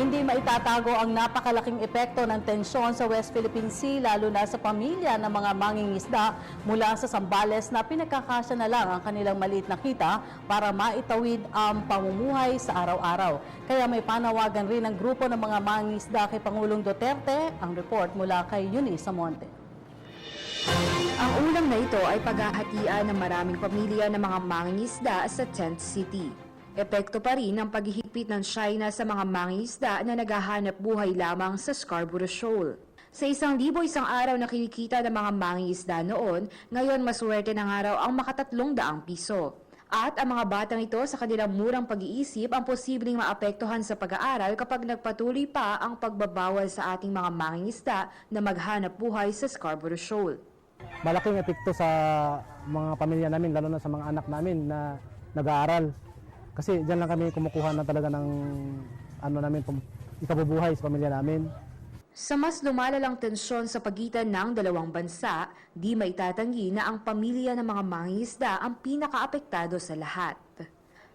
Hindi maitatago ang napakalaking epekto ng tensyon sa West Philippine Sea lalo na sa pamilya ng mga mangingisda mula sa Zambales na pinagkakasya na lang ang kanilang maliit na kita para maitawid ang pamumuhay sa araw-araw. Kaya may panawagan rin ng grupo ng mga mangingisda kay Pangulong Duterte. Ang report mula kay Eunice Samonte. Ang ulam na ito ay paghahatian ng maraming pamilya ng mga mangingisda sa Tent City. Epekto pa rin ang paghihigpit ng China sa mga mangingisda na naghahanap buhay lamang sa Scarborough Shoal. Sa 1,000 isang araw na kinikita ng mga mangingisda noon, ngayon maswerte ng araw ang maka-300 piso. At ang mga batang ito sa kanilang murang pag-iisip ang posibleng maapektuhan sa pag-aaral kapag nagpatuloy pa ang pagbabawal sa ating mga mangingisda na maghanap buhay sa Scarborough Shoal. Malaking epekto sa mga pamilya namin, lalo na sa mga anak namin na nag-aaral. Kasi diyan lang kami kumukuha na talaga ng ikabubuhay sa pamilya namin. Sa mas lumalalang tensyon sa pagitan ng dalawang bansa, di maitatanggi na ang pamilya ng mga mangingisda ang pinakaapektado sa lahat.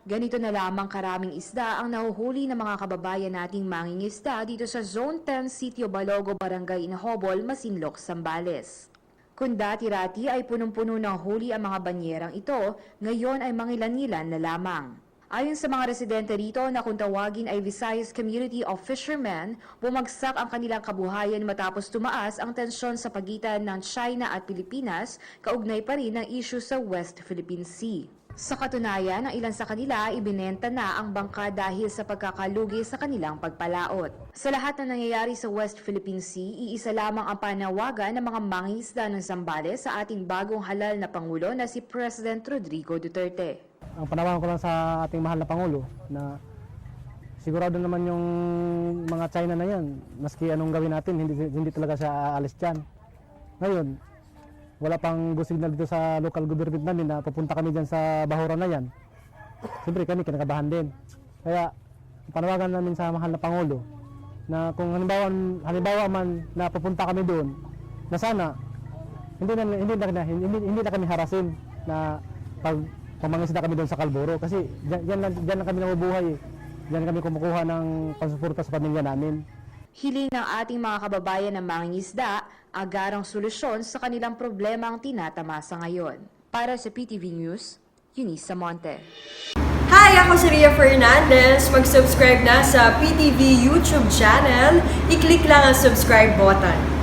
Ganito na lamang karaming isda ang nahuhuli ng mga kababayan nating mangingisda dito sa Zone 10, Sitio Balogo, Barangay Inahobol, Masinloc, Zambales. Kung dati-rati ay punong-puno ng huli ang mga banyerang ito, ngayon ay mangilan-ngilan na lamang. Ayon sa mga residente rito na kung tawagin ay Visayas Community of Fishermen, bumagsak ang kanilang kabuhayan matapos tumaas ang tensyon sa pagitan ng China at Pilipinas, kaugnay pa rin ng issue sa West Philippine Sea. Sa katunayan, ang ilan sa kanila ibinenta na ang bangka dahil sa pagkakalugi sa kanilang pagpalaot. Sa lahat ng nangyayari sa West Philippine Sea, iisa lamang ang panawagan ng mga mangingisda ng Zambales sa ating bagong halal na Pangulo na si President Rodrigo Duterte. Ang panawagan ko lang sa ating mahal na Pangulo na sigurado naman yung mga China na yan, maski anong gawin natin, hindi talaga siya aalis dyan. Ngayon, wala pang go signal dito sa local government namin na pupunta kami dyan sa bahuran na yan. Siyempre kami kinakabahan din. Kaya panawagan namin sa mahal na Pangulo na kung halimbawa man na pupunta kami doon, na sana hindi na kami harasin na pamangisda kami doon sa Scarborough kasi diyan lang kami nabubuhay. Diyan kami kumukuha ng pangsuporta sa pamilya namin. Hiling ng ating mga kababayan na mangingisda, agarang solusyon sa kanilang problemang tinatamasa ngayon. Para sa PTV News, Eunice Samonte. Hi! Ako si Ria Fernandez. Mag-subscribe na sa PTV YouTube channel. I-click lang ang subscribe button.